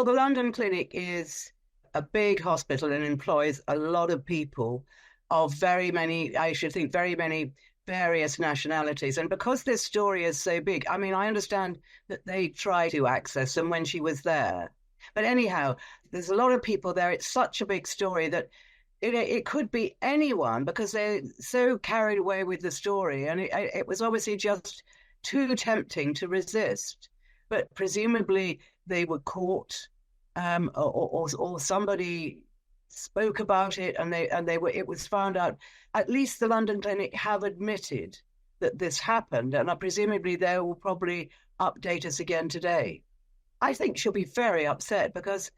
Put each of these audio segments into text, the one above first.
the London Clinic is a big hospital and employs a lot of people of very many, I should think, very many various nationalities. And because this story is so big, I mean, I understand that they try to access them when she was there. But anyhow, there's a lot of people there. It's such a big story that it could be anyone because they're so carried away with the story. And it was obviously just too tempting to resist. But presumably they were caught or somebody spoke about it and it was found out. At least the London Clinic have admitted that this happened. And presumably they will probably update us again today. I think she'll be very upset because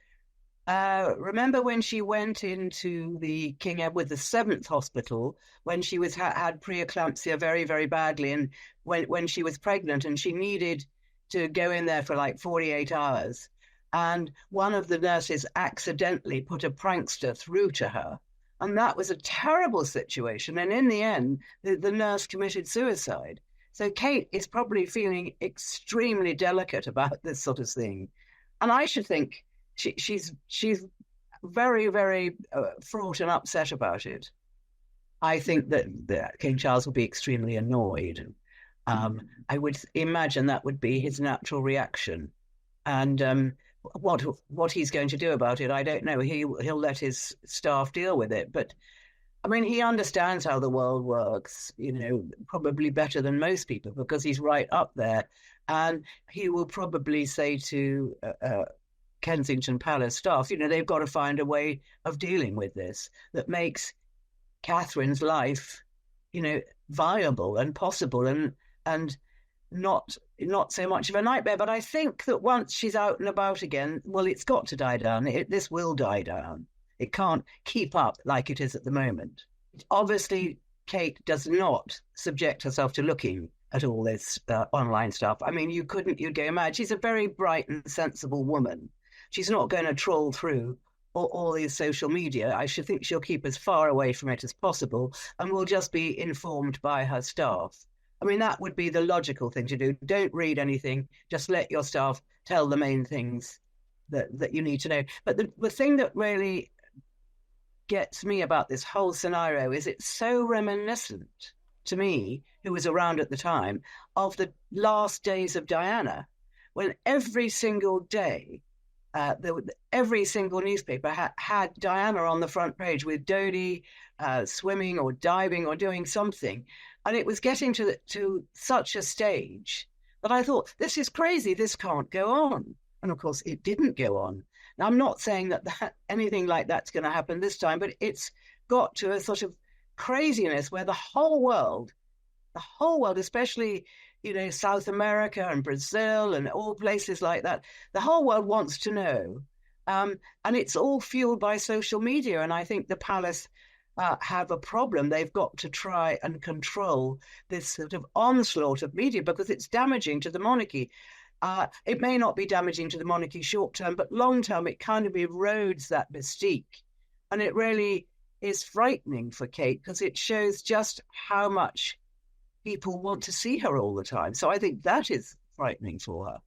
remember when she went into the King Edward VII Hospital when she was had preeclampsia very, very badly, and when she was pregnant and she needed to go in there for like 48 hours. And one of the nurses accidentally put a prankster through to her. And that was a terrible situation. And in the end, the nurse committed suicide. So Kate is probably feeling extremely delicate about this sort of thing. And I should think she's very, very fraught and upset about it. I think that King Charles will be extremely annoyed. I would imagine that would be his natural reaction. And what he's going to do about it, I don't know. He'll let his staff deal with it. But I mean, he understands how the world works, probably better than most people because he's right up there. And he will probably say to Kensington Palace staff, they've got to find a way of dealing with this that makes Catherine's life, viable and possible and not so much of a nightmare. But I think that once she's out and about again, well, it's got to die down. This will die down. It can't keep up like it is at the moment. Obviously, Kate does not subject herself to looking at all this online stuff. I mean, you'd go mad. She's a very bright and sensible woman. She's not going to troll through all these social media. I should think she'll keep as far away from it as possible and will just be informed by her staff. I mean, that would be the logical thing to do. Don't read anything. Just let your staff tell the main things that you need to know. But the thing that really gets me about this whole scenario is it's so reminiscent to me, who was around at the time, of the last days of Diana, when every single day, every single newspaper had Diana on the front page with Dodie swimming or diving or doing something. And it was getting to such a stage that I thought, this is crazy, this can't go on. And of course, it didn't go on. Now, I'm not saying that anything like that's going to happen this time, but it's got to a sort of craziness where the whole world, especially, South America and Brazil and all places like that, the whole world wants to know. And it's all fueled by social media. And I think the palace have a problem. They've got to try and control this sort of onslaught of media because it's damaging to the monarchy. It may not be damaging to the monarchy short term, but long term, it kind of erodes that mystique. And it really is frightening for Kate because it shows just how much people want to see her all the time. So I think that is frightening for her.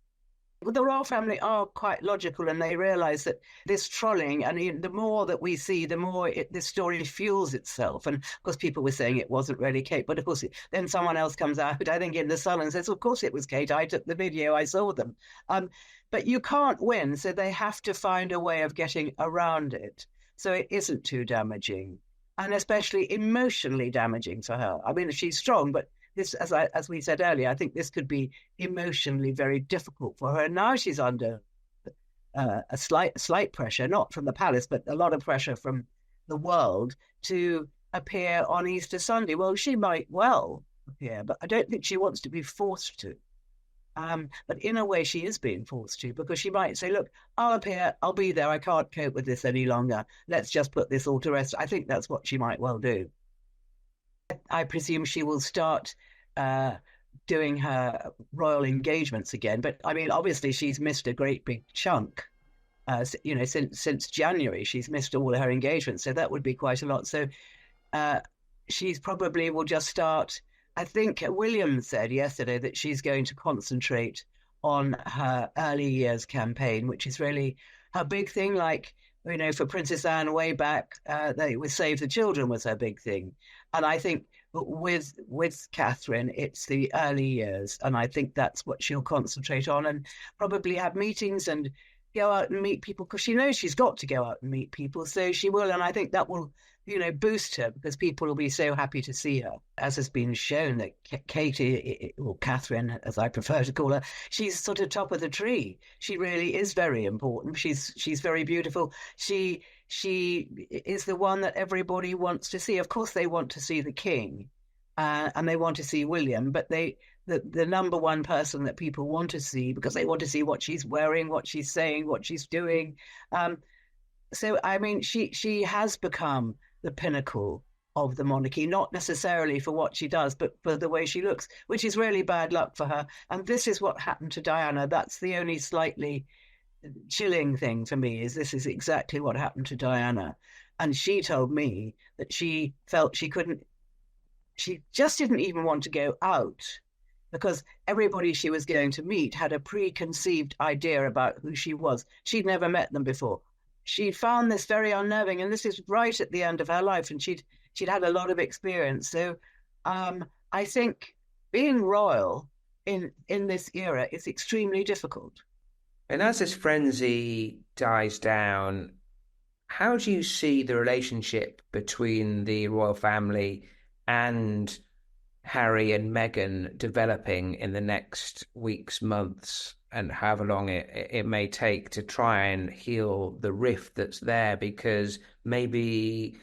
The royal family are quite logical and they realise that this trolling, and the more that we see, the more this story fuels itself. And of course, people were saying it wasn't really Kate, but of course, then someone else comes out, I think in the Sun, and says, of course it was Kate. I took the video, I saw them. But you can't win, so they have to find a way of getting around it. So it isn't too damaging, and especially emotionally damaging for her. I mean, she's strong, but this, as we said earlier, I think this could be emotionally very difficult for her. Now she's under a slight pressure, not from the palace, but a lot of pressure from the world to appear on Easter Sunday. Well, she might well appear, but I don't think she wants to be forced to. But in a way, she is being forced to, because she might say, look, I'll appear, I'll be there, I can't cope with this any longer. Let's just put this all to rest. I think that's what she might well do. I presume she will start doing her royal engagements again. But I mean, obviously, she's missed a great big chunk. Since January, she's missed all her engagements. So that would be quite a lot. So she's probably will just start. I think William said yesterday that she's going to concentrate on her early years campaign, which is really her big thing, like, for Princess Anne way back, they was Save the Children was her big thing. And I think with Catherine, it's the early years, and I think that's what she'll concentrate on, and probably have meetings and go out and meet people, because she knows she's got to go out and meet people, so she will, and I think that will boost her, because people will be so happy to see her, as has been shown that Katie, or Catherine, as I prefer to call her, she's sort of top of the tree. She really is very important. She's very beautiful. She is the one that everybody wants to see. Of course, they want to see the king, and they want to see William, but the number one person that people want to see, because they want to see what she's wearing, what she's saying, what she's doing. So, I mean, she has become the pinnacle of the monarchy, not necessarily for what she does, but for the way she looks, which is really bad luck for her. And this is what happened to Diana. That's the only slightly chilling thing for me, is this is exactly what happened to Diana. And she told me that she felt she just didn't even want to go out, because everybody she was going to meet had a preconceived idea about who she was. She'd never met them before. She found this very unnerving, and this is right at the end of her life, and she'd had a lot of experience. So I think being royal in this era is extremely difficult. And as this frenzy dies down, how do you see the relationship between the royal family and Harry and Meghan developing in the next weeks, months, and however long it may take to try and heal the rift that's there? Because maybe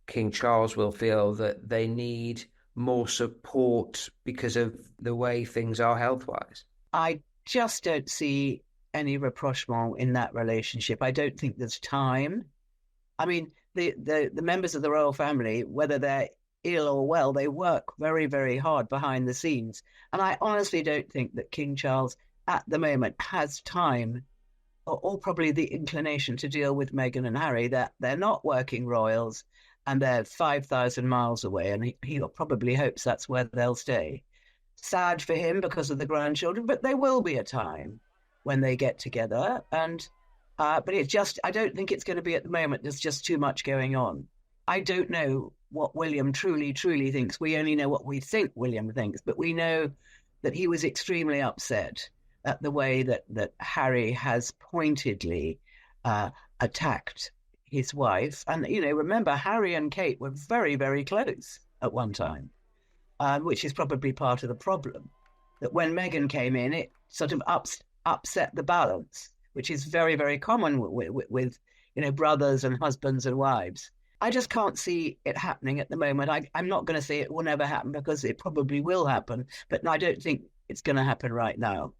King Charles will feel that they need more support because of the way things are health-wise. I just don't see any rapprochement in that relationship. I don't think there's time. I mean, the members of the royal family, whether they're ill or well, they work very, very hard behind the scenes. And I honestly don't think that King Charles at the moment has time, or probably the inclination, to deal with Meghan and Harry. That they're not working royals, and they're 5,000 miles away, and he probably hopes that's where they'll stay. Sad for him because of the grandchildren, but there will be a time when they get together. And but it's just, I don't think it's going to be at the moment. There's just too much going on. I don't know what William truly thinks. We only know what we think William thinks, but we know that he was extremely upset at the way that Harry has pointedly attacked his wife. And, remember, Harry and Kate were very, very close at one time, which is probably part of the problem. That when Meghan came in, it sort of upset the balance, which is very, very common with brothers and husbands and wives. I just can't see it happening at the moment. I'm not going to say it will never happen, because it probably will happen, but I don't think it's going to happen right now.